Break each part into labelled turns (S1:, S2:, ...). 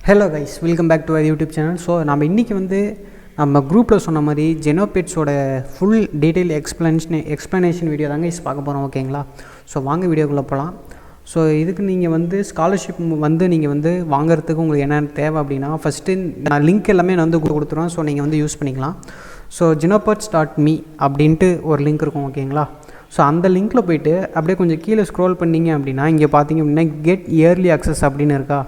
S1: Hello guys, welcome back to our YouTube channel. So நம்ம இன்றைக்கி நம்ம குரூப்பில் சொன்ன மாதிரி ஜெனோபெட்ஸோட ஃபுல் டீட்டெயில் எக்ஸ்ப்ளனேஷன் வீடியோ தாங்க பார்க்க போகிறோம். ஓகேங்களா? ஸோ வாங்க வீடியோக்குள்ளே போகலாம். ஸோ இதுக்கு நீங்கள் ஸ்காலர்ஷிப் நீங்கள் வாங்குறதுக்கு உங்களுக்கு என்னென்ன தேவை அப்படின்னா, ஃபஸ்ட்டு நான் லிங்க் எல்லாமே நான் கொடுத்துருவேன். ஸோ நீங்கள் யூஸ் பண்ணிக்கலாம். ஸோ genopets.me அப்படின்ட்டு ஒரு லிங்க் இருக்கும். ஓகேங்களா? ஸோ அந்த லிங்க்கில் போய்ட்டு அப்படியே கொஞ்சம் கீழே ஸ்க்ரோல் பண்ணிங்க அப்படின்னா, இங்கே பார்த்தீங்க அப்படின்னா கெட் இயர்லி அக்சஸ் அப்படின்னு இருக்கா.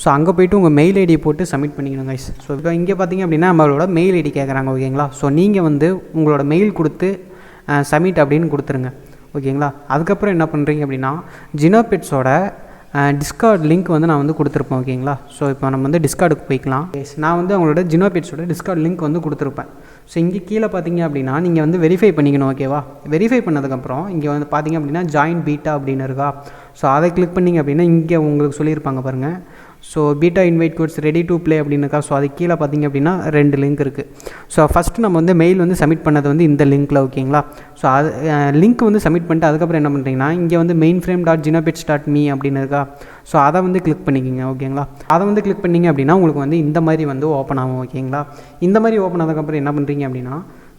S1: ஸோ அங்கே போய்ட்டு உங்கள் மெயில் ஐடியை போட்டு சப்மிட் பண்ணிக்கணும் கைஸ். ஸோ இப்போ இங்கே பார்த்தீங்க அப்படின்னா நம்மளோட மெயில் ஐடி கேட்குறாங்க. ஓகேங்களா? ஸோ நீங்கள் உங்களோட மெயில் கொடுத்து சப்மிட் அப்படின்னு கொடுத்துருங்க. ஓகேங்களா? அதுக்கப்புறம் என்ன பண்ணுறீங்க அப்படின்னா, ஜெனோபெட்ஸோட டிஸ்கார்ட் லிங்க் நான் கொடுத்துருப்பேன். ஓகேங்களா? ஸோ இப்போ நம்ம டிஸ்கார்டுக்கு போய்க்கலாம். நான் அவங்களோட ஜெனோபெட்ஸோட டிஸ்கார்ட் லிங்க் கொடுத்துருப்பேன். ஸோ இங்கே கீழே பார்த்தீங்க அப்படின்னா நீங்கள் வெரிஃபை பண்ணிக்கணும். ஓகேவா? வெரிஃபை பண்ணதுக்கப்புறம் இங்கே பார்த்தீங்க அப்படின்னா ஜாயின் பீட்டா அப்படின்னு இருக்கா. ஸோ அதை கிளிக் பண்ணிங்க அப்படின்னா இங்கே உங்களுக்கு சொல்லியிருப்பாங்க பாருங்கள். So beta invite codes ready to play அப்படின்னு இருக்கா. ஸோ அது கீழே பார்த்தீங்க அப்படின்னா 2 லிங்க் இருக்குது. ஸோ ஃபஸ்ட்டு நம்ம மெயில் சப்மிட் பண்ணது இந்த லிங்க்கில். ஓகேங்களா? ஸோ அது லிங்க் சப்மிட் பண்ணிட்டு அதுக்கப்புறம் என்ன பண்ணுறீங்கன்னா, இங்கே mainframe.genopets.me அப்படின்னு இருக்கா. ஸோ அதை கிளிக் பண்ணிக்கிங்க. ஓகேங்களா? அதை கிளிக் பண்ணிங்க அப்படின்னா உங்களுக்கு இந்த மாதிரி ஓப்பன் ஆகும். ஓகேங்களா? இந்த மாதிரி ஓப்பன் ஆனதுக்கப்புறம் என்ன பண்ணுறீங்க அப்படின்னா,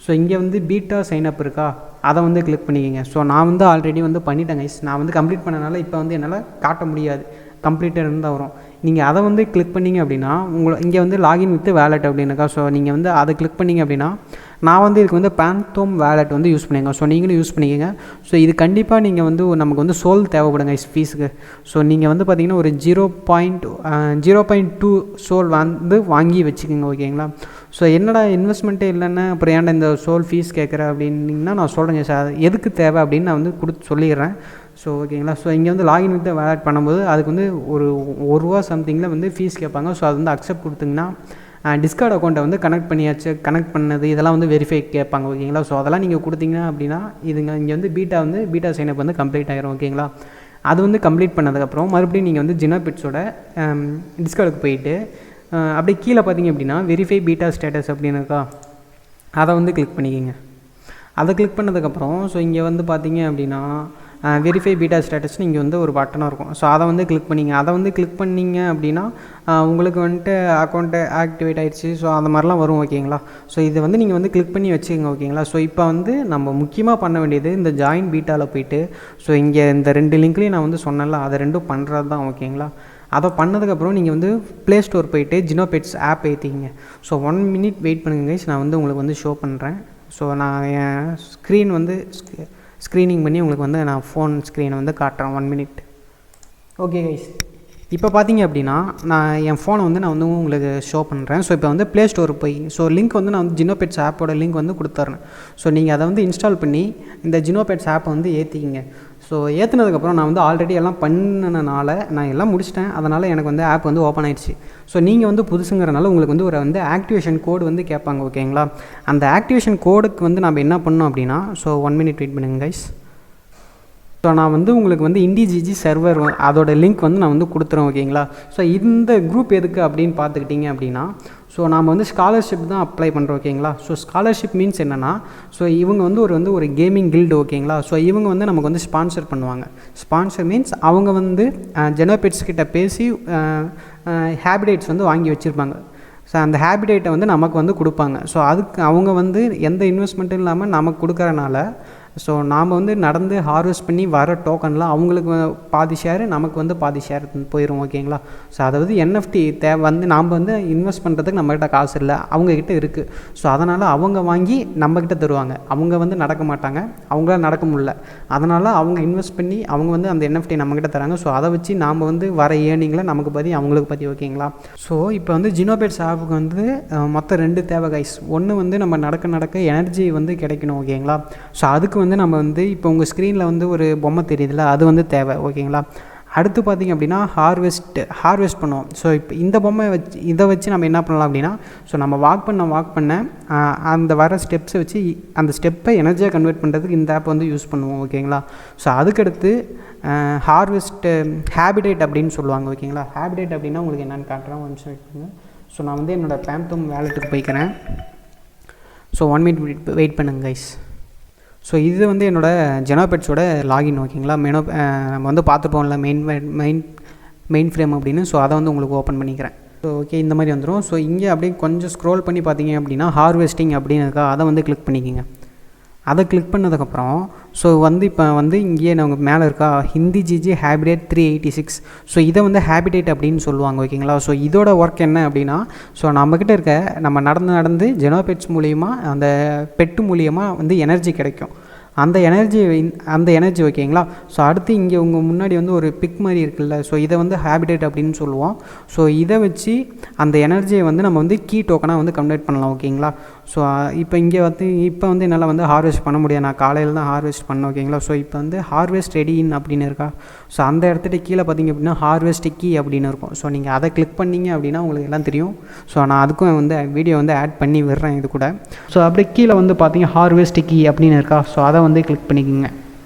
S1: ஸோ இங்கே பீட்டா சைன்அப் இருக்கா, அதை கிளிக் பண்ணிக்கிங்க. ஸோ நான் ஆல்ரெடி பண்ணிட்டேன் கைஸ். நான் கம்ப்ளீட் பண்ணனால இப்போ என்னால் காட்ட முடியாது, கம்ப்ளீட்டட் இருந்தால் வரும். நீங்கள் அதை கிளிக் பண்ணிங்க அப்படின்னா இங்கே லாகின் வித் வேலெட் அப்படின்னுக்கா. ஸோ நீங்கள் அதை கிளிக் பண்ணிங்க அப்படின்னா, நான் இதுக்கு பேந்தோம் வேலெட் யூஸ் பண்ணிங்க. ஸோ நீங்களும் யூஸ் பண்ணிக்கோங்க. ஸோ இது கண்டிப்பாக நீங்கள் நமக்கு சோல் தேவைப்படுங்க ஃபீஸுக்கு. ஸோ நீங்கள் பார்த்தீங்கன்னா ஒரு 0.2 சோல் வாங்கி வச்சுக்கோங்க. ஓகேங்களா? ஸோ என்னடா இன்வெஸ்ட்மெண்ட்டே இல்லைன்னா அப்புறம் ஏன்டா இந்த சோல் ஃபீஸ் கேட்குற அப்படின்னிங்கன்னா நான் சொல்கிறேங்க சார், எதுக்கு தேவை அப்படின்னு நான் கொடுத்து சொல்லிடுறேன். ஸோ ஓகேங்களா? ஸோ இங்கே லாகின் வித் வேலெட் பண்ணும்போது அதுக்கு ஒரு ரூபா சம்திங்கில் ஃபீஸ் கேட்பாங்க. ஸோ அது அக்செப்ட் கொடுத்திங்கன்னா டிஸ்கார்ட் அக்கௌண்ட்டை கனெக்ட் பண்ணியாச்சு, கனெக்ட் பண்ணது இதெல்லாம் வெரிஃபை கேட்பாங்க. ஓகேங்களா? ஸோ அதெல்லாம் நீங்கள் கொடுத்தீங்க அப்படின்னா இங்கே பீட்டா சைனப் கம்ப்ளீட் ஆகிரும். ஓகேங்களா? அது கம்ப்ளீட் பண்ணதுக்கப்புறம் மறுபடியும் நீங்கள் ஜெனோபெட்ஸோட டிஸ்கார்டுக்கு போயிட்டு அப்படியே கீழே பார்த்தீங்க அப்படின்னா வெரிஃபை பீட்டா ஸ்டேட்டஸ் அப்படின்னு இருக்கா. அதை கிளிக் பண்ணிக்கிங்க. அதை கிளிக் பண்ணதுக்கப்புறம் ஸோ இங்கே பார்த்தீங்க அப்படின்னா வெரிஃபை பீட்டா ஸ்டேட்டஸ்னு இங்கே ஒரு பட்டனாக இருக்கும். ஸோ அதை கிளிக் பண்ணிங்க. அதை கிளிக் பண்ணிங்க அப்படின்னா உங்களுக்கு அக்கௌண்ட்டு ஆக்டிவேட் ஆகிடுச்சு. ஸோ அந்த மாதிரிலாம் வரும். ஓகேங்களா? ஸோ இதை நீங்கள் கிளிக் பண்ணி வச்சுக்கோங்க. ஓகேங்களா? ஸோ இப்போ நம்ம முக்கியமாக பண்ண வேண்டியது இந்த ஜாயின் பீட்டாவில் போய்ட்டு, ஸோ இங்கே இந்த 2 லிங்க்லேயும் நான் சொன்னேன்ல, அதை 2 பண்ணுறது தான். ஓகேங்களா? அதை பண்ணதுக்கப்புறம் நீங்கள் ப்ளே ஸ்டோர் போய்ட்டு ஜெனோபெட்ஸ் ஆப் ஏற்றிக்கிங்க. ஸோ 1 மினிட் வெயிட் பண்ணுங்க கைஸ், நான் உங்களுக்கு ஷோ பண்ணுறேன். ஸோ நான் என் ஸ்க்ரீன் ஸ்க்ரீனிங் பண்ணி உங்களுக்கு நான் ஃபோன் ஸ்க்ரீனை காட்டுறேன். 1 மினிட். ஓகே கைஸ், இப்போ பார்த்தீங்க அப்படின்னா நான் என் ஃபோனை நான் உங்களுக்கு ஷோ பண்ணுறேன். ஸோ இப்போ ப்ளே ஸ்டோர் போய் ஸோ லிங்க் நான் ஜெனோபெட்ஸ் ஆப்போட லிங்க் கொடுத்துட்றேன். ஸோ நீங்கள் அதை இன்ஸ்டால் பண்ணி இந்த ஜெனோபெட்ஸ் ஆப்பை ஏற்றிக்கிங்க. ஸோ ஏற்றினதுக்கப்புறம் நான் ஆல்ரெடி எல்லாம் பண்ணினால நான் எல்லாம் முடிச்சிட்டேன். அதனால் எனக்கு ஆப் ஓப்பன் ஆகிடுச்சு. ஸோ நீங்கள் புதுசுங்கிறனால உங்களுக்கு ஒரு ஆக்டிவேஷன் கோடு கேட்பாங்க. ஓகேங்களா? அந்த ஆக்டிவேஷன் கோடுக்கு நம்ம என்ன பண்ணோம் அப்படின்னா, ஸோ 1 மினிட் வெயிட் பண்ணுங்க கைஸ். ஸோ நான் உங்களுக்கு இண்டிஜிஜி சர்வர் அதோட லிங்க் நான் கொடுத்துறேன். ஓகேங்களா? ஸோ இந்த குரூப் எதுக்கு அப்படின்னு பார்த்துக்கிட்டிங்க அப்படின்னா, ஸோ நாம் ஸ்காலர்ஷிப் தான் அப்ளை பண்ணுறோம். ஓகேங்களா? ஸோ ஸ்காலர்ஷிப் மீன்ஸ் என்னென்னா, ஸோ இவங்க ஒரு கேமிங் கில்டு. ஓகேங்களா? ஸோ இவங்க நமக்கு ஸ்பான்சர் பண்ணுவாங்க. ஸ்பான்சர் மீன்ஸ் அவங்க ஜெனோபெட்ஸ் கிட்ட பேசி ஹேபிடேட்ஸ் வாங்கி வச்சுருப்பாங்க. ஸோ அந்த ஹேபிடேட்டை நமக்கு கொடுப்பாங்க. ஸோ அதுக்கு அவங்க எந்த இன்வெஸ்ட்மெண்ட்டும் இல்லாமல் நமக்கு கொடுக்குறனால, ஸோ நாம் நடந்து ஹார்வெஸ்ட் பண்ணி வர டோக்கனில் அவங்களுக்கு பாதி ஷேரு, நமக்கு பாதி ஷேர் போயிடும். ஓகேங்களா? ஸோ அதாவது என்எஃப்டி நாம் இன்வெஸ்ட் பண்ணுறதுக்கு நம்மக்கிட்ட காசு இல்லை, அவங்கக்கிட்ட இருக்குது. ஸோ அதனால் அவங்க வாங்கி நம்மக்கிட்ட தருவாங்க. அவங்க நடக்க மாட்டாங்க, அவங்களால நடக்க முடியல. அதனால் அவங்க இன்வெஸ்ட் பண்ணி அவங்க அந்த என்எஃப்டி நம்மக்கிட்ட தராங்க. ஸோ அதை வச்சு நாம் வர ஏர்னிங்கில் நமக்கு பற்றி அவங்களுக்கு பற்றி. ஓகேங்களா? ஸோ இப்போ ஜெனோபெட்ஸ் ஆப்புக்கு மொத்தம் 2 தேவை கைஸ். ஒன்று நம்ம நடக்க எனர்ஜி கிடைக்கணும். ஓகேங்களா? ஸோ அதுக்கு நம்ம இப்போ உங்கள் ஸ்க்ரீனில் ஒரு பொம்மை தெரியுதுல்ல, அது தேவை. ஓகேங்களா? அடுத்து பார்த்திங்க அப்படின்னா ஹார்வெஸ்ட் பண்ணுவோம். ஸோ இப்போ இந்த பொம்மை இதை வச்சு நம்ம என்ன பண்ணலாம் அப்படின்னா, ஸோ நம்ம வாக் பண்ண அந்த வர ஸ்டெப்ஸை வச்சு அந்த ஸ்டெப்பை எனர்ஜியாக கன்வெர்ட் பண்ணுறதுக்கு இந்த ஆப் யூஸ் பண்ணுவோம். ஓகேங்களா? ஸோ அதுக்கடுத்து ஹார்வெஸ்ட் ஹேபிடேட் அப்படின்னு சொல்லுவாங்க. ஓகேங்களா? ஹேபிடேட் அப்படின்னா உங்களுக்கு என்னென்னு காட்டுறேன். 1 நிமிஷம் வெயிட் பண்ணுங்கள். ஸோ நான் என்னோடய பேந்தோம் வேலெட்டுக்கு போய்க்கிறேன். ஸோ 1 மினிட் வெயிட் பண்ணுங்க கைஸ். ஸோ இது என்னோடய ஜெனோபெட்ஸோட லாகின். ஓகேங்களா? நம்ம பார்த்துப்போம்ல மெயின் ஃப்ரேம் அப்படின்னு. ஸோ அதை உங்களுக்கு ஓப்பன் பண்ணிக்கிறேன். ஸோ ஓகே இந்த மாதிரி வந்துடும். ஸோ இங்கே அப்படியே கொஞ்சம் ஸ்க்ரோல் பண்ணி பார்த்தீங்க அப்படின்னா ஹார்வெஸ்டிங் அப்படின்னு இருக்கா, அதை வந்து கிளிக் பண்ணிக்கோங்க. அதை கிளிக் பண்ணதுக்கப்புறம் ஸோ வந்து இப்போ வந்து இங்கேயே நாங்கள் மேலே இருக்கா ஹிந்தி ஜிஜி ஹேபிடேட் 386. ஸோ இதை வந்து ஹேபிடேட் அப்படின்னு சொல்லுவாங்க ஓகேங்களா. ஸோ இதோட ஒர்க் என்ன அப்படின்னா, ஸோ நம்மக்கிட்ட இருக்க நம்ம நடந்து ஜெனோபெட்ஸ் மூலியமாக அந்த பெட்டு மூலியமாக வந்து எனர்ஜி கிடைக்கும். அந்த எனர்ஜி ஓகேங்களா. ஸோ அடுத்து இங்கே உங்கள் முன்னாடி வந்து ஒரு பிக் மாதிரி இருக்குல்ல, ஸோ இதை வந்து ஹேபிடேட் அப்படின்னு சொல்லுவோம். ஸோ இதை வச்சு அந்த எனர்ஜியை வந்து நம்ம வந்து கீ டோக்கனாக வந்து கன்வெர்ட் பண்ணலாம் ஓகேங்களா. ஸோ இப்போ இங்கே வந்து என்னால் வந்து ஹார்வெஸ்ட் பண்ண முடியாது, நான் காலையில் தான் ஹார்வெஸ்ட் பண்ணேன் ஓகேங்களா. ஸோ இப்போ வந்து ஹார்வெஸ்ட் ரெடி இன் அப்படின்னு இருக்கா. ஸோ அந்த இடத்துல கீழே பார்த்திங்க அப்படின்னா ஹார்வெஸ்ட் கீ அப்படின்னு இருக்கும். ஸோ நீங்கள் அதை கிளிக் பண்ணிங்க அப்படின்னா உங்களுக்கு எல்லாம் தெரியும். ஸோ நான் அதுக்கும் வந்து வீடியோ வந்து ஆட் பண்ணி விடுறேன் இது கூட. ஸோ அப்படியே கீழே வந்து பார்த்திங்க ஹார்வெஸ்ட் கீ அப்படின்னு இருக்கா. ஸோ அதை வந்து கிளிக் பண்ணிக்கோங்க.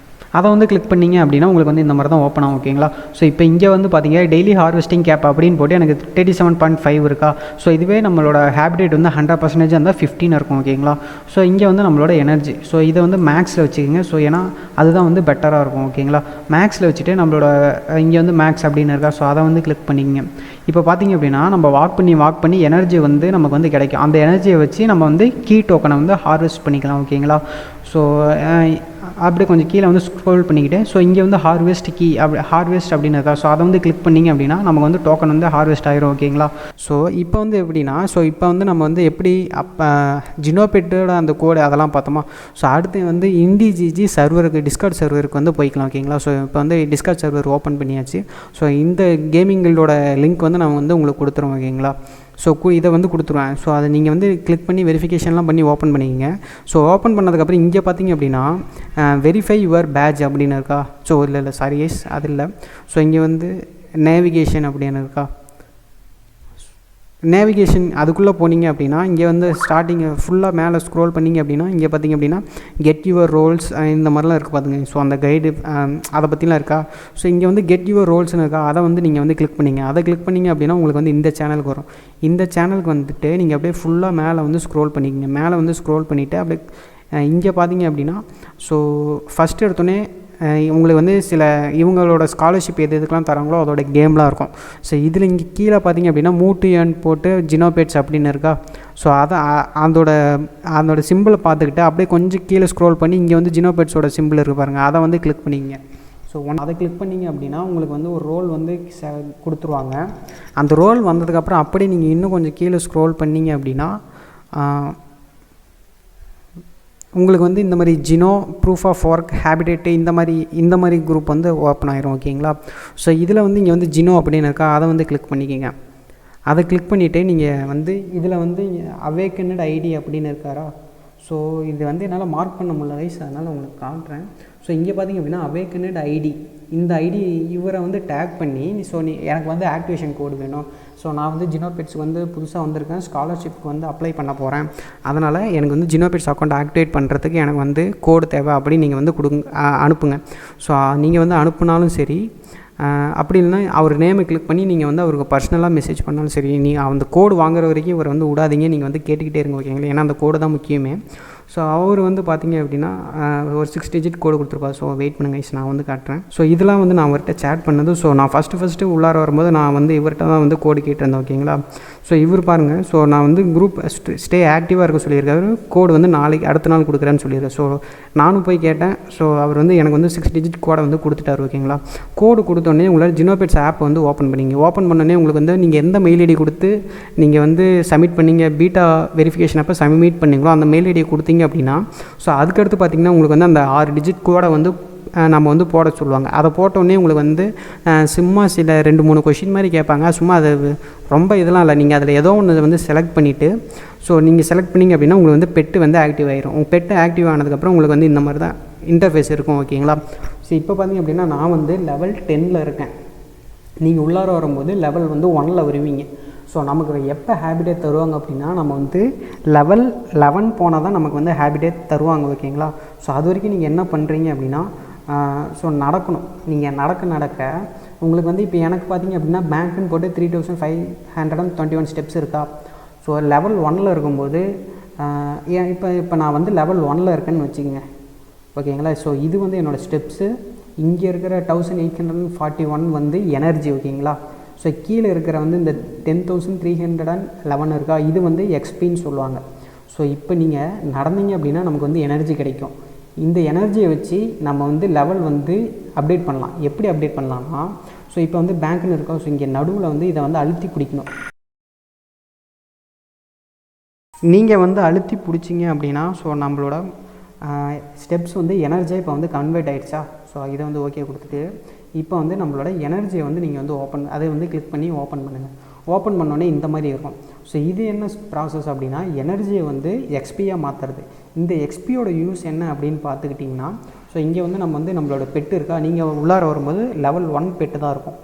S1: அதை வந்து கிளிக் பண்ணிங்க அப்படின்னா உங்களுக்கு வந்து இந்த மாதிரி தான் ஓப்பன் ஆகும் ஓகேங்களா. ஸோ இப்போ இங்கே வந்து பார்த்தீங்கன்னா டெய்லி ஹார்வெஸ்டிங் கேப் அப்படின்னு போட்டு எனக்கு 37.5 இருக்கா. ஸோ இதுவே நம்மளோட ஹேபிடேட் வந்து 100% இருந்தால் 15 இருக்கும் ஓகேங்களா. ஸோ இங்கே வந்து நம்மளோட எனர்ஜி, ஸோ இதை வந்து மேக்ஸில் வச்சுக்கோங்க. ஸோ ஏன்னா அதுதான் வந்து பெட்டராக இருக்கும் ஓகேங்களா. மேக்ஸில் வச்சுட்டு நம்மளோட இங்கே வந்து மேக்ஸ் அப்படின்னு இருக்கா. ஸோ அதை வந்து கிளிக் பண்ணிக்கங்க. இப்போ பார்த்திங்க அப்படின்னா நம்ம வாக் பண்ணி எனர்ஜி வந்து நமக்கு வந்து கிடைக்கும். அந்த எனர்ஜியை வச்சு நம்ம வந்து கீ டோக்கனை வந்து ஹார்வெஸ்ட் பண்ணிக்கலாம் ஓகேங்களா. ஸோ அப்படியே கொஞ்சம் கீழே வந்து ஸ்க்ரோல் பண்ணிக்கிட்டு ஸோ இங்கே வந்து ஹார்வெஸ்ட் அப்படின்னு இருக்கா. ஸோ அதை வந்து கிளிக் பண்ணிங்க அப்படின்னா நமக்கு வந்து டோக்கன் வந்து ஹார்வெஸ்ட் ஆகிரும் ஓகேங்களா. ஸோ இப்போ வந்து எப்படின்னா, ஸோ இப்போ வந்து நம்ம வந்து எப்படி ஜினோபெட்டோட அந்த கோடு அதெல்லாம் பார்த்தோமா. ஸோ அடுத்து வந்து இண்டி ஜிஜி சர்வருக்கு டிஸ்கார்ட் சர்வருக்கு வந்து போய்க்கலாம் ஓகேங்களா. ஸோ இப்போ வந்து டிஸ்கார்ட் சர்வர் ஓப்பன் பண்ணியாச்சு. ஸோ இந்த கேமிங்களோட லிங்க் வந்து நான் வந்து உங்களுக்கு கொடுத்துருவோம் ஓகேங்களா. ஸோ இதை வந்து கொடுத்துருவேன். ஸோ அதை நீங்கள் வந்து கிளிக் பண்ணி வெரிஃபிகேஷன்லாம் பண்ணி ஓப்பன் பண்ணிக்கங்க. ஸோ ஓப்பன் பண்ணதுக்கப்புறம் இங்கே பார்த்தீங்க அப்படின்னா வெரிஃபை யுவர் பேட்ச் அப்படின்னு இருக்கா. ஸோ இல்லை சாரி எஸ் அது இல்லை. ஸோ இங்கே வந்து நேவிகேஷன் அப்படின்னு இருக்கா. நேவிகேஷன் அதுக்குள்ளே போனீங்க அப்படின்னா இங்கே வந்து ஸ்டார்டிங் ஃபுல்லாக மேலே ஸ்க்ரோல் பண்ணிங்க அப்படின்னா இங்கே பார்த்திங்க அப்படின்னா கெட் யுவர் ரோல்ஸ் இந்த மாதிரிலாம் இருக்குது பார்த்துங்க. ஸோ அந்த கைடு அதை பற்றிலாம் இருக்கா. ஸோ இங்கே வந்து கெட் யுவர் ரோல்ஸ்னு இருக்கா. அதை வந்து நீங்கள் வந்து கிளிக் பண்ணிங்க. அதை கிளிக் பண்ணிங்க அப்படின்னா உங்களுக்கு வந்து இந்த சேனலுக்கு வரும். இந்த சேனலுக்கு வந்துட்டு நீங்கள் அப்படியே ஃபுல்லாக மேலே வந்து ஸ்க்ரோல் பண்ணிக்கங்க. மேலே வந்து ஸ்க்ரோல் பண்ணிவிட்டு அப்படியே இங்கே பார்த்தீங்க அப்படின்னா ஸோ ஃபஸ்ட்டு எடுத்தோடனே உங்களுக்கு வந்து சில இவங்களோட ஸ்காலர்ஷிப் எதுக்கெலாம் தராங்களோ அதோட கேம்லாம் இருக்கும். ஸோ இதில் இங்கே கீழே பார்த்தீங்க அப்படின்னா மூட்டு ஏன் போட்டு ஜினோபெட்ஸ் அப்படின்னு இருக்கா. ஸோ அதை அதோட சிம்பிளை பார்த்துக்கிட்டு அப்படியே கொஞ்சம் கீழே ஸ்க்ரோல் பண்ணி இங்கே வந்து ஜினோபெட்ஸோட சிம்பிள் இருக்குது பாருங்கள், அதை வந்து கிளிக் பண்ணிங்க. ஸோ அதை கிளிக் பண்ணிங்க அப்படின்னா உங்களுக்கு வந்து ஒரு ரோல் வந்து கொடுத்துருவாங்க. அந்த ரோல் வந்ததுக்கப்புறம் அப்படியே நீங்கள் இன்னும் கொஞ்சம் கீழே ஸ்க்ரோல் பண்ணிங்க அப்படின்னா உங்களுக்கு வந்து இந்த மாதிரி ஜினோ ப்ரூஃப் ஆஃப் ஒர்க் ஹேபிடேட்டு இந்த மாதிரி குரூப் வந்து ஓப்பன் ஆயிரும் ஓகேங்களா. ஸோ இதில் வந்து இங்கே வந்து ஜினோ அப்படின்னு இருக்கா. அதை வந்து கிளிக் பண்ணிக்கோங்க. அதை கிளிக் பண்ணிவிட்டு நீங்கள் வந்து இதில் வந்து அவேக்கனட் ஐடி அப்படின்னு இருக்காரா. ஸோ இது வந்து என்னால் மார்க் பண்ண முடியல ரைஸ், அதனால் உங்களுக்கு காட்டுறேன். ஸோ இங்கே பார்த்திங்க அப்படின்னா அவேக்கனட் ஐடி, இந்த ஐடி இவரை வந்து டேக் பண்ணி எனக்கு வந்து ஆக்டிவேஷன் கோடு வேணும். ஸோ நான் வந்து ஜினோபெட்ஸ்க்கு வந்து புதுசாக வந்திருக்கேன், ஸ்காலர்ஷிப்க்கு வந்து அப்ளை பண்ண போகிறேன், அதனால் எனக்கு வந்து ஜினோபெட்ஸ் அக்கௌண்ட் ஆக்டிவேட் பண்ணுறதுக்கு எனக்கு வந்து கோடு தேவை அப்படின்னு நீங்கள் வந்து அனுப்புங்க. ஸோ நீங்கள் வந்து அனுப்புனாலும் சரி, அப்படி இல்லைனா அவர் நேமை கிளிக் பண்ணி நீங்கள் வந்து அவருக்கு பர்சனலாக மெசேஜ் பண்ணாலும் சரி, நீங்கள் அந்த கோடு வாங்குற வரைக்கும் இவர் வந்து விடாதீங்க, நீங்கள் வந்து கேட்டுக்கிட்டே இருங்க ஓகேங்களா. ஏன்னா அந்த கோடு தான் முக்கியமே. ஸோ அவர் வந்து பார்த்திங்க அப்படின்னா ஒரு 6 டிஜிட் கோடு கொடுத்துருப்பா. ஸோ வெயிட் பண்ணுங்க கைஸ், நான் வந்து காட்டுறேன். ஸோ இதெல்லாம் வந்து நான் அவர்கிட்ட சேட் பண்ணது. ஸோ நான் ஃபஸ்ட்டு உள்ளார வரும்போது நான் வந்து இவர்கிட்ட தான் வந்து கோடு கேட்டிருந்தேன் ஓகேங்களா. ஸோ இவர் பாருங்கள், ஸோ நான் வந்து குரூப் ஸ்டே ஆக்டிவாக இருக்க சொல்லியிருக்காரு, கோடு வந்து அடுத்த நாள் கொடுக்குறேன்னு சொல்லியிருக்கேன். ஸோ நானும் போய் கேட்டேன். ஸோ அவர் வந்து எனக்கு வந்து 6 டிஜிட் கோடை வந்து கொடுத்துட்டார் ஓகேங்களா. கோடு கொடுத்தோடனே உங்களால் ஜினோபெட்ஸ் ஆப் வந்து ஓப்பன் பண்ணிங்க. ஓப்பன் பண்ணோடனே உங்களுக்கு வந்து நீங்கள் எந்த மெயில் ஐடி கொடுத்து நீங்கள் வந்து சப்மிட் பண்ணிங்க, பீட்டா வெரிஃபிகேஷன் அப்போ சப்மிட் பண்ணிங்களோ அந்த மெயில் ஐடியை கொடுத்தீங்க அப்படின்னா ஸோ அதுக்கடுத்து பார்த்திங்கன்னா உங்களுக்கு வந்து அந்த 6 டிஜிட் கோடை வந்து நம்ம வந்து போட சொல்லுவாங்க. அதை போட்டோடனே உங்களுக்கு வந்து சும்மா சில 2-3 கொஷின் மாதிரி கேட்பாங்க. சும்மா அது ரொம்ப இதெல்லாம் இல்லை, நீங்கள் அதில் ஏதோ ஒன்று வந்து செலக்ட் பண்ணிவிட்டு ஸோ நீங்கள் செலக்ட் பண்ணிங்க அப்படின்னா உங்களுக்கு வந்து பெட்டு வந்து ஆக்டிவ் ஆகிரும். உங்கள் பெட்டு ஆக்டிவ் ஆனதுக்கப்புறம் உங்களுக்கு வந்து இந்த மாதிரி தான் இன்டர்ஃபேஸ் இருக்கும் ஓகேங்களா. ஸோ இப்போ பார்த்திங்க அப்படின்னா நான் வந்து லெவல் 10 இருக்கேன். நீங்கள் உள்ளார வரும்போது லெவல் வந்து 1 வருவீங்க. ஸோ நமக்கு எப்போ ஹேபிடேட் தருவாங்க அப்படின்னா நம்ம வந்து லெவல் 11 போனால் தான் நமக்கு வந்து ஹேபிடேட் தருவாங்க ஓகேங்களா. ஸோ அது வரைக்கும் நீங்கள் என்ன பண்ணுறீங்க அப்படின்னா ஸோ நடக்கணும். நீங்கள் நடக்க உங்களுக்கு வந்து இப்போ எனக்கு பார்த்திங்க அப்படின்னா பேங்க்குன்னு போட்டு 3521 ஸ்டெப்ஸ் இருக்கா. ஸோ லெவல் 1 இருக்கும்போது இப்போ நான் வந்து லெவல் 1 இருக்கேன்னு வச்சுக்கோங்க ஓகேங்களா. ஸோ இது வந்து என்னோடய ஸ்டெப்ஸு. இங்கே இருக்கிற 1841 வந்து எனர்ஜி ஓகேங்களா. ஸோ கீழே இருக்கிற வந்து இந்த 10,311 இருக்கா, இது வந்து எக்ஸ்பின்னு சொல்லுவாங்க. ஸோ இப்போ நீங்கள் நடந்தீங்க அப்படின்னா நமக்கு வந்து எனர்ஜி கிடைக்கும். இந்த எனர்ஜியை வச்சு நம்ம வந்து லெவல் வந்து அப்டேட் பண்ணலாம். எப்படி அப்டேட் பண்ணலாம்னா, ஸோ இப்போ வந்து பேங்க்னு இருக்கோம். ஸோ இங்கே நடுவில் வந்து இதை வந்து அழுத்தி பிடிக்கணும். நீங்கள் வந்து அழுத்தி பிடிச்சிங்க அப்படின்னா ஸோ நம்மளோட ஸ்டெப்ஸ் வந்து எனர்ஜியாக இப்போ வந்து கன்வெர்ட் ஆகிடுச்சா. ஸோ இதை வந்து ஓகே கொடுத்துட்டு இப்போ வந்து நம்மளோட எனர்ஜியை வந்து நீங்கள் வந்து அதை வந்து கிளிக் பண்ணி ஓப்பன் பண்ணுங்கள். ஓப்பன் பண்ணோடனே இந்த மாதிரி இருக்கும். ஸோ இது என்ன ப்ராசஸ் அப்படின்னா, எனர்ஜியை வந்து எக்ஸ்பியாக மாற்றுறது. இந்த எக்ஸ்பியோட யூஸ் என்ன அப்படின்னு பார்த்துக்கிட்டிங்கன்னா, ஸோ இங்கே வந்து நம்ம வந்து நம்மளோட பெட்டு இருக்கா, நீங்கள் உள்ளார வரும்போது லெவல் 1 பெட்டு தான் இருக்கும்.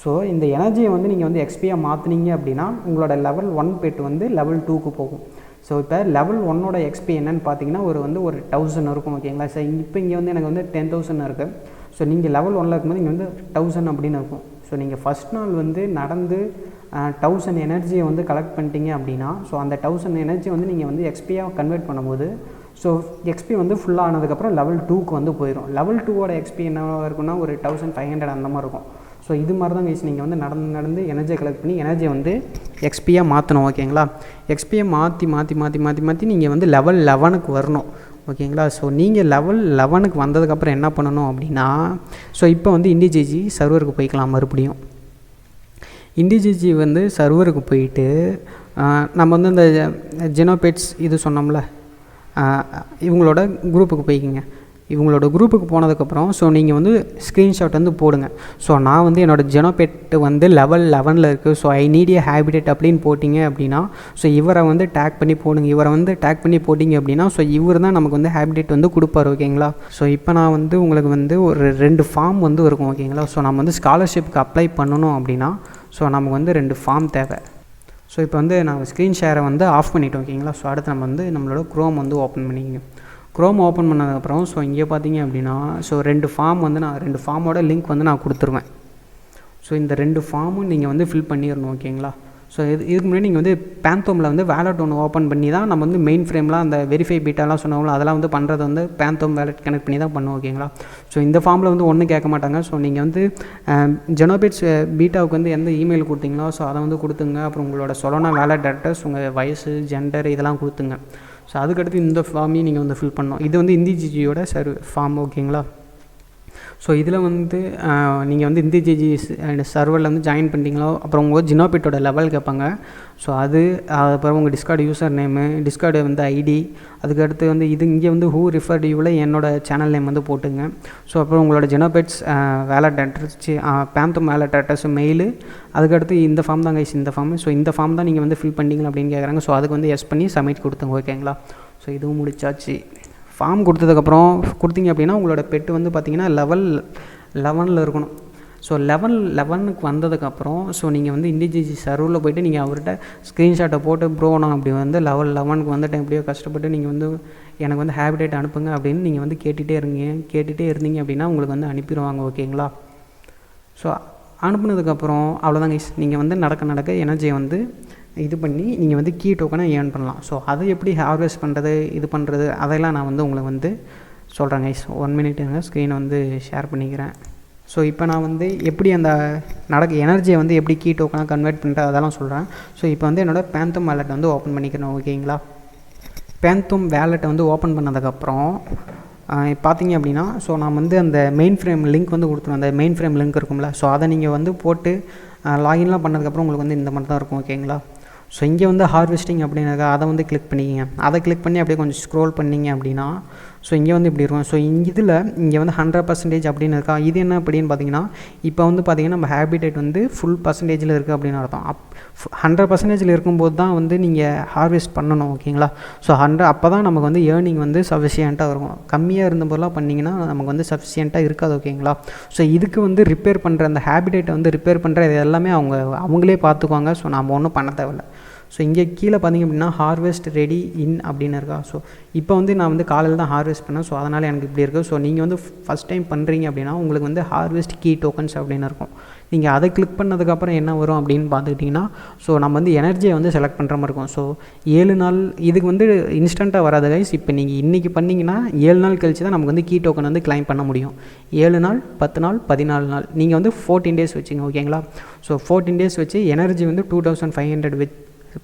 S1: ஸோ இந்த எனர்ஜியை வந்து நீங்கள் வந்து எக்ஸ்பியாக மாற்றினீங்க அப்படின்னா உங்களோட லெவல் 1 பெட்டு வந்து லெவல் 2க்கு போகும். ஸோ இப்போ லெவல் 1ஓட எக்ஸ்பி என்னென்னு பார்த்தீங்கன்னா ஒரு 1000 இருக்கும். ஓகேங்களா. ஸோ இப்போ இங்கே வந்து எனக்கு வந்து 10,000 இருக்குது. ஸோ நீங்கள் லெவல் 1ல் இருக்கும்போது இங்கே வந்து 1000 அப்படின்னு இருக்கும். ஸோ நீங்கள் ஃபஸ்ட் நாள் வந்து நடந்து 1000 எனர்ஜியை வந்து கலெக்ட் பண்ணிட்டீங்க அப்படின்னா ஸோ அந்த 1000 எனர்ஜி வந்து நீங்கள் வந்து எக்ஸ்பியாக கன்வெர்ட் பண்ணும்போது ஸோ எக்ஸ்பி வந்து ஃபுல்லாக ஆனதுக்கப்புறம் லெவல் 2க்கு வந்து போயிடும். லெவல் 2ஓட எக்ஸ்பி என்னவாக இருக்குன்னா ஒரு 1500 அந்த மாதிரி இருக்கும். ஸோ இது மாதிரி தான் கைஸ் நீங்கள் வந்து நடந்து எனர்ஜியை கலெக்ட் பண்ணி எனர்ஜியை வந்து எக்ஸ்பியாக மாற்றணும். ஓகேங்களா. எக்ஸ்பியை மாற்றி நீங்கள் வந்து லெவல் 11க்கு வரணும். ஓகேங்களா. ஸோ நீங்கள் லெவல் 11க்கு வந்ததுக்கப்புறம் என்ன பண்ணணும் அப்படின்னா, ஸோ இப்போ வந்து இண்டிஜிஜி சர்வருக்கு போய்க்கலாம். மறுபடியும் இண்டிஜிஜி வந்து சர்வருக்கு போயிட்டு நம்ம வந்து இந்த ஜெனோபெட்ஸ் இது சொன்னோம்ல, இவங்களோட குரூப்புக்கு போய்க்கிங்க. இவங்களோட குரூப்புக்கு போனதுக்கப்புறம் ஸோ நீங்கள் வந்து ஸ்க்ரீன்ஷாட் வந்து போடுங்க. ஸோ நான் வந்து என்னோடய ஜெனோபெட் வந்து லெவல் 11ல் இருக்குது. So I need A habitat அப்படின்னு போட்டிங்க அப்படின்னா ஸோ இவரை வந்து டேக் பண்ணி போடுங்க. இவரை வந்து டேக் பண்ணி போட்டிங்க அப்படின்னா ஸோ இவர் தான் நமக்கு வந்து ஹேபிடேட் வந்து கொடுப்பார். ஓகேங்களா. ஸோ இப்போ நான் வந்து உங்களுக்கு வந்து ஒரு 2 ஃபார்ம் வந்து இருக்கும். ஓகேங்களா. ஸோ நம்ம வந்து ஸ்காலர்ஷிப்புக்கு அப்ளை பண்ணணும் அப்படின்னா ஸோ நமக்கு வந்து 2 ஃபார்ம் தேவை. ஸோ இப்போ வந்து நான் ஸ்க்ரீன் ஷேரை வந்து ஆஃப் பண்ணிவிட்டோம். ஓகேங்களா. ஸோ அடுத்து நம்ம வந்து நம்மளோட க்ரோம் வந்து ஓப்பன் பண்ணிக்கங்க. க்ரோம் ஓப்பன் பண்ணதுக்கப்புறம் ஸோ இங்கே பார்த்தீங்க அப்படின்னா ஸோ 2 ஃபார்ம் வந்து நான் 2 ஃபார்மோட லிங்க் வந்து நான் கொடுத்துருவேன். ஸோ இந்த 2 ஃபார்மும் நீங்கள் வந்து ஃபில் பண்ணிடணும். ஓகேங்களா. ஸோ இதுக்கு முன்னாடி நீங்கள் வந்து பேந்தோமில் வந்து வேலட் ஒன்று ஓப்பன் பண்ணி தான் நம்ம வந்து மெயின் ஃப்ரேம்லாம் அந்த வெரிஃபை பீட்டாலாம் சொன்னாங்களோ அதெல்லாம் வந்து பண்ணுறது வந்து பேந்தோம் வேலட் கனெக்ட் பண்ணி தான் பண்ணுவோம். ஓகேங்களா. ஸோ இந்த ஃபார்மில் வந்து ஒன்றும் கேட்க மாட்டாங்க. ஸோ நீங்கள் வந்து ஜெனோபெட்ஸ் பீட்டாவுக்கு வந்து எந்த இமெயில் கொடுத்தீங்களோ ஸோ அதை வந்து கொடுத்துங்க. அப்புறம் உங்களோட சொலோனா வேலட் அட்ரஸ், உங்கள் வயசு, ஜெண்டர் இதெல்லாம் கொடுத்துங்க. ஸோ அதுக்கடுத்து இந்த ஃபார்மையும் நீங்கள் வந்து ஃபில் பண்ணணும். இது வந்து இண்டிஜிஜியோட ஃபார்ம். ஓகேங்களா. ஸோ இதில் வந்து நீங்கள் வந்து இண்டிஜிஜி சர்வரில் வந்து ஜாயின் பண்ணிட்டீங்களோ அப்புறம் உங்கள் ஜெனோபெட்டோட லெவல் கேட்பாங்க. ஸோ அதுக்கப்புறம் உங்கள் டிஸ்கார்டு யூசர் நேமு, டிஸ்கார்டு வந்து ஐடி, அதுக்கடுத்து வந்து இங்கே வந்து ஹூ ரிஃபர்ட் யூவில் என்னோடய சேனல் நேம் வந்து போட்டுங்க. ஸோ அப்புறம் உங்களோட ஜெனோபெட்ஸ் wallet address, phantom wallet address, mail, அதுக்கடுத்து இந்த ஃபார்ம் தான் கைஸ் இந்த ஃபார்ம். ஸோ இந்த ஃபார்ம் தான் நீங்கள் வந்து ஃபில் பண்ணிங்களா அப்படின்னு கேட்குறாங்க. ஸோ அதுக்கு வந்து எஸ் பண்ணி சப்மிட் கொடுத்துங்க. ஓகேங்களா. ஸோ இதுவும் முடிச்சாச்சு. ஃபார்ம் கொடுத்ததுக்கப்புறம் கொடுத்தீங்க அப்படின்னா உங்களோட பெட்டு வந்து பார்த்திங்கன்னா லெவல் 11ல் இருக்கணும். ஸோ லெவல் 11க்கு வந்ததுக்கப்புறம் ஸோ நீங்கள் வந்து இண்டிஜிஜி சர்வரில் போய்ட்டு நீங்கள் அவர்கிட்ட ஸ்க்ரீன்ஷாட்டை போட்டு ப்ரோ நான் அப்படி வந்து லெவல் 11க்கு வந்துட்டேன், எப்படியோ கஷ்டப்பட்டு நீங்கள் வந்து எனக்கு வந்து ஹேபிடேட் அனுப்புங்க அப்படின்னு நீங்கள் வந்து கேட்டுகிட்டே இருந்தீங்க அப்படின்னா உங்களுக்கு வந்து அனுப்பிடுவாங்க. ஓகேங்களா. ஸோ அனுப்புனதுக்கப்புறம் அவ்வளோதான் கைஸ். நீங்கள் வந்து நடக்க எனர்ஜியை வந்து இது பண்ணி நீங்கள் வந்து கீ டோக்கனை ஏர்ன் பண்ணலாம். ஸோ அதை எப்படி ஹார்வெஸ்ட் பண்ணுறது, இது பண்ணுறது அதெல்லாம் நான் வந்து உங்களுக்கு வந்து சொல்கிறேன் கைஸ். 1 மினிட்டுங்க ஸ்க்ரீனை வந்து ஷேர் பண்ணிக்கிறேன். ஸோ இப்போ நான் வந்து எப்படி அந்த எனர்ஜியை வந்து எப்படி கீ டோக்கனாக கன்வெர்ட் பண்ணுறது அதெல்லாம் சொல்கிறேன். ஸோ இப்போ வந்து என்னோடய பேந்தோம் வேலெட் வந்து ஓப்பன் பண்ணிக்கிறேன். ஓகேங்களா. பேந்தோம் வேலெட்டை வந்து ஓப்பன் பண்ணதுக்கப்புறம் பார்த்தீங்க அப்படின்னா ஸோ நான் வந்து அந்த மெயின் ஃப்ரேம் லிங்க் வந்து கொடுத்துருவேன். அந்த மெயின் ஃப்ரேம் லிங்க் இருக்கும்ல, ஸோ அதை நீங்கள் வந்து போட்டு லாகின்லாம் பண்ணதுக்கப்புறம் உங்களுக்கு வந்து இந்த மாதிரி தான் இருக்கும். ஓகேங்களா. ஸோ இங்கே வந்து ஹார்வெஸ்டிங் அப்படின்னாக்கா அதை வந்து கிளிக் பண்ணிக்கிங்க. அதை கிளிக் பண்ணி அப்படியே கொஞ்சம் ஸ்க்ரோல் பண்ணிங்க அப்படின்னா ஸோ இங்கே வந்து இப்படி இருக்கும். ஸோ இங்கே வந்து 100% அப்படின்னு இருக்கா. இது என்ன அப்படின்னு பார்த்தீங்கன்னா இப்போ வந்து பார்த்திங்கன்னா நம்ம ஹேபிடேட் வந்து ஃபுல் பர்சன்டேஜில் இருக்குது அப்படின்னு அர்த்தம். 100% இருக்கும்போது தான் வந்து நீங்கள் ஹார்வெஸ்ட் பண்ணணும். ஓகேங்களா. ஸோ அப்போ தான் நமக்கு வந்து ஏர்னிங் வந்து சஃபிஷியண்ட்டாக இருக்கும். கம்மியாக இருந்தபோதெல்லாம் பண்ணிங்கன்னா நமக்கு வந்து சஃபிஷியண்ட்டாக இருக்காது. ஓகேங்களா. ஸோ இதுக்கு வந்து ரிப்பேர் பண்ணுற அந்த ஹேபிடேட்டை வந்து ரிப்பேர் பண்ணுற இது எல்லாமே அவங்களே பார்த்துக்குவாங்க. ஸோ நம்ம ஒன்றும் பண்ண தேவையில்லை. ஸோ இங்கே கீழே பார்த்திங்க அப்படின்னா ஹார்வெஸ்ட் ரெடி இன் அப்படின்னு இருக்கா. ஸோ இப்போ வந்து நான் வந்து காலையில் தான் ஹார்வெஸ்ட் பண்ணேன். ஸோ அதனால் எனக்கு இப்படி இருக்குது. ஸோ நீங்கள் வந்து ஃபஸ்ட் டைம் பண்ணுறீங்க அப்படின்னா உங்களுக்கு வந்து ஹார்வெஸ்ட் கீ டோக்கன்ஸ் அப்படின்னு இருக்கும். நீங்கள் அதை கிளிக் பண்ணதுக்கப்புறம் என்ன வரும் அப்படின்னு பார்த்துக்கிட்டிங்கன்னா, ஸோ நம்ம வந்து எனர்ஜியை வந்து செலக்ட் பண்ணுற மாதிரி இருக்கும். ஸோ 7 நாள் இதுக்கு வந்து இன்ஸ்டண்ட்டாக வராது கைஸ். இப்போ நீங்கள் இன்றைக்கி பண்ணிங்கன்னா 7 நாள் கழிச்சு தான் நமக்கு வந்து கீ டோக்கன் வந்து கிளைம் பண்ண முடியும். 7 நாள் 10 நாள் 14 நாள் நீங்கள் வந்து 14 டேஸ் வச்சுங்க ஓகேங்களா. ஸோ 14 டேஸ் வச்சு எனர்ஜி வந்து 2500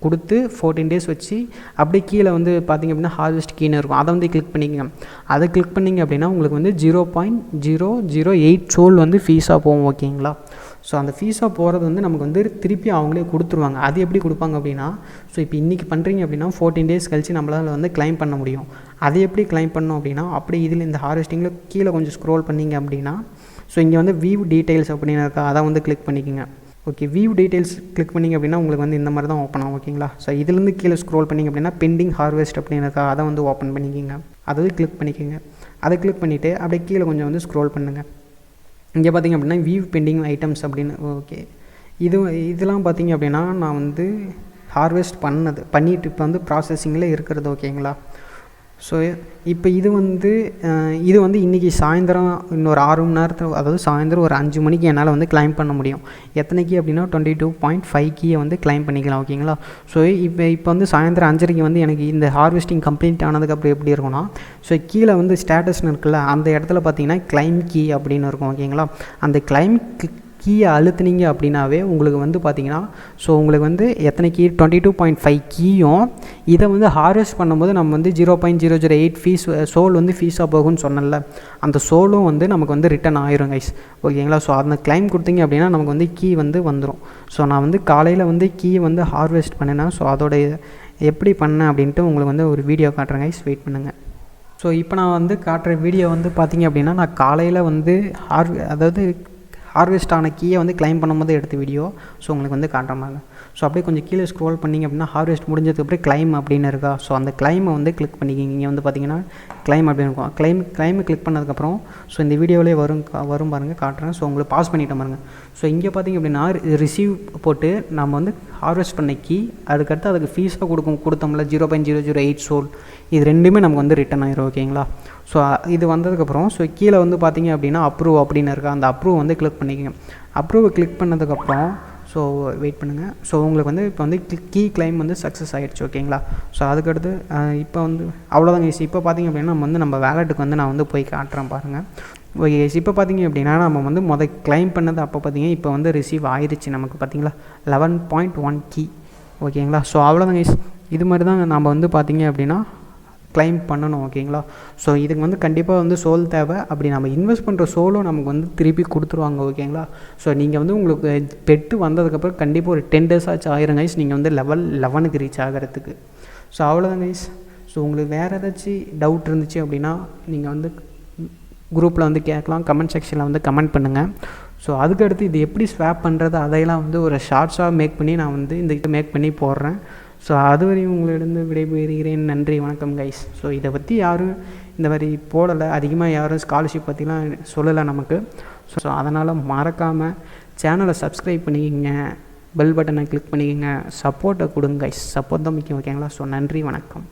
S1: கொடுத்து 14 டேஸ் வச்சு அப்படியே கீழே வந்து பார்த்திங்க அப்படின்னா ஹார்வெஸ்ட் கீன்னு இருக்கும். அதை வந்து கிளிக் பண்ணிக்கங்க. அதை கிளிக் பண்ணிங்க அப்படின்னா உங்களுக்கு வந்து 0.008 சோல் வந்து ஃபீஸாக போகும் ஓகேங்களா. ஸோ அந்த ஃபீஸாக போகிறது வந்து நமக்கு வந்து திருப்பி அவங்களே கொடுத்துருவாங்க. அது எப்படி கொடுப்பாங்க அப்படின்னா, ஸோ இப்போ இன்றைக்கி பண்ணுறீங்க அப்படின்னா 14 டேஸ் கழிச்சு நம்மளால் வந்து கிளைம் பண்ண முடியும். அதை எப்படி கிளைம் பண்ணோம் அப்படின்னா, அப்படி இதில் இந்த ஹார்வெஸ்டிங்கில் கீழே கொஞ்சம் ஸ்க்ரோல் பண்ணிங்க அப்படின்னா, ஸோ இங்கே வந்து வியூ டீட்டெயில்ஸ் அப்படின்னு இருக்கா, அதை வந்து கிளிக் பண்ணிக்கோங்க. ஓகே, வியூ டீட்டெயில்ஸ் கிளிக் பண்ணிங்க அப்படின்னா உங்களுக்கு வந்து இந்த மாதிரி தான் ஓப்பன் ஆகும் ஓகேங்களா. ஸோ இதுலேருந்து கீழே ஸ்க்ரோல் பண்ணிங்க அப்படின்னா பெண்டிங் ஹார்வெஸ்ட் அப்படின்னு இருக்கா, அதை வந்து ஓப்பன் பண்ணிக்கோங்க. அதாவது கிளிக் பண்ணிக்கோங்க. அதை கிளிக் பண்ணிவிட்டு அப்படியே கீழே கொஞ்சம் வந்து ஸ்க்ரோல் பண்ணுங்கள். இங்கே பார்த்திங்க அப்படின்னா வியூ பெண்டிங் ஐட்டம்ஸ் அப்படின்னு ஓகே. இதெல்லாம் பார்த்திங்க அப்படின்னா நான் வந்து ஹார்வெஸ்ட் பண்ணிவிட்டு இப்போ வந்து ப்ராசஸிங்கில் இருக்கிறது ஓகேங்களா. ஸோ இப்போ இது வந்து இன்றைக்கி சாயந்தரம் இன்னொரு 6 மணி நேரத்தில், அதாவது சாயந்தரம் ஒரு 5 மணிக்கு என்னால் வந்து கிளைம் பண்ண முடியும். எத்தனைக்கு அப்படின்னா 22.5 கீயை வந்து கிளைம் பண்ணிக்கலாம் ஓகேங்களா. ஸோ இப்போ வந்து சாயந்தரம் 5:30 வந்து எனக்கு இந்த ஹார்வெஸ்டிங் கம்ப்ளீட் ஆனதுக்கப்புறம் எப்படி இருக்கும்னா, ஸோ கீழே வந்து ஸ்டேட்டஸ்னு இருக்குல்ல, அந்த இடத்துல பார்த்தீங்கன்னா கிளைம் கீ அப்படின்னு இருக்கும் ஓகேங்களா. அந்த கிளைம் கீயை அழுத்துனீங்க அப்படின்னாவே உங்களுக்கு வந்து பார்த்திங்கன்னா, ஸோ உங்களுக்கு வந்து எத்தனை கீ 22.5 கீயும் இதை வந்து ஹார்வெஸ்ட் பண்ணும்போது நம்ம வந்து 0.008 சோல் வந்து ஃபீஸாக போகும்னு சொன்னல, அந்த சோலும் வந்து நமக்கு வந்து ரிட்டன் ஆயிரும் கைஸ் ஓகேங்களா. ஸோ அந்த கிளைம் கொடுத்தீங்க அப்படின்னா நமக்கு வந்து கீ வந்து வந்துடும். ஸோ நான் வந்து காலையில் வந்து கீ வந்து ஹார்வெஸ்ட் பண்ணினேன். ஸோ அதோடைய எப்படி பண்ணேன் அப்படின்ட்டு உங்களுக்கு வந்து ஒரு வீடியோ காட்டுறேன் கைஸ், வெயிட் பண்ணுங்கள். ஸோ இப்போ நான் வந்து காட்டுற வீடியோ வந்து பார்த்திங்க அப்படின்னா நான் காலையில் வந்து அதாவது ஹார்வெஸ்ட் ஆன கீயை வந்து கிளைம் பண்ணும்போது எடுத்த வீடியோ. ஸோ உங்களுக்கு வந்து காட்டுற மாதிரி. ஸோ அப்படியே கொஞ்சம் கீழே ஸ்க்ரோல் பண்ணிங்க அப்படின்னா ஹார்வெஸ்ட் முடிஞ்சதுக்கப்புறம் கிளைம் அப்படின்னு இருக்கா. ஸோ அந்த கிளைமை வந்து கிளிக் பண்ணிக்கிங்க. இங்கே வந்து பார்த்திங்கன்னா கிளைம் அப்படின்னு இருக்கும். கிளைமை கிளிக் பண்ணதுக்கப்புறம் ஸோ இந்த வீடியோவிலே வரும் பாருங்கள், காட்டுறேன். ஸோ உங்களுக்கு பாஸ் பண்ணிவிட்டேன் பாருங்கள். ஸோ இங்கே பார்த்திங்க அப்படின்னா ரிசீவ் போட்டு நம்ம வந்து ஹார்வெஸ்ட் பண்ண கீ, அதுக்கடுத்து அதுக்கு ஃபீஸாக கொடுத்தோம்ல 0.008 சோல், இது ரெண்டுமே நமக்கு வந்து ரிட்டன் ஆயிரும் ஓகேங்களா. ஸோ இது வந்ததுக்கப்புறம் ஸோ கீழே வந்து பார்த்திங்க அப்படின்னா அப்ரூவ் அப்படின்னு இருக்கா, அந்த அப்ரூவ் வந்து கிளிக் பண்ணிக்கோங்க. அப்ரூவை கிளிக் பண்ணதுக்கப்புறம் ஸோ வெயிட் பண்ணுங்கள். ஸோ உங்களுக்கு வந்து இப்போ வந்து கீ கிளைம் வந்து சக்ஸஸ் ஆகிடுச்சு ஓகேங்களா. ஸோ அதுக்கடுத்து இப்போ வந்து அவ்வளோதாங்க. இப்போ பார்த்திங்க அப்படின்னா நம்ம வேலெட்டுக்கு வந்து நான் வந்து போய் காட்டுறேன் பாருங்கள். ஓகே, இப்போ பார்த்திங்க அப்படின்னா நம்ம வந்து கிளைம் பண்ணது அப்போ பார்த்திங்க, இப்போ வந்து ரிசீவ் ஆயிடுச்சு நமக்கு பார்த்திங்களா 11.1 கீ ஓகேங்களா. ஸோ அவ்வளோதாங்க. இது மாதிரி தான் நம்ம வந்து பார்த்திங்க அப்படின்னா கிளைம் பண்ணணும் ஓகேங்களா. ஸோ இதுக்கு வந்து கண்டிப்பாக வந்து சோல் தேவை. அப்படி நம்ம இன்வெஸ்ட் பண்ணுற சோலும் நமக்கு வந்து திருப்பி கொடுத்துருவாங்க ஓகேங்களா. ஸோ நீங்கள் வந்து உங்களுக்கு பெட்டு வந்ததுக்கப்புறம் கண்டிப்பாக ஒரு 10 days ஆச்சு ஆயிரம் கைஸ் நீங்கள் வந்து level 11க்கு ரீச் ஆகிறதுக்கு. ஸோ அவ்வளோதான் கைஸ். ஸோ உங்களுக்கு வேறு ஏதாச்சும் டவுட் இருந்துச்சு அப்படின்னா நீங்கள் வந்து குரூப்பில் வந்து கேட்கலாம், கமெண்ட் செக்ஷனில் வந்து கமெண்ட் பண்ணுங்கள். ஸோ அதுக்கடுத்து இது எப்படி ஸ்வாப் பண்ணுறது அதையெல்லாம் வந்து ஒரு ஷார்ட்ஸாக மேக் பண்ணி நான் வந்து இந்த மேக் பண்ணி போடுறேன். ஸோ அதுவரையும் உங்களிடம் விடைபெறுகிறேன். நன்றி, வணக்கம் கைஸ். ஸோ இதை பற்றி யாரும் இந்த மாதிரி போடலை, அதிகமாக யாரும் ஸ்காலர்ஷிப் பற்றிலாம் சொல்லலை நமக்கு. ஸோ அதனால் மறக்காமல் சேனலை சப்ஸ்கிரைப் பண்ணிக்கோங்க, பெல் பட்டனை கிளிக் பண்ணிக்கோங்க, சப்போர்ட்டை கொடுங்க கைஸ். சப்போர்ட் தான் முக்கியம் ஓகேங்களா. ஸோ நன்றி, வணக்கம்.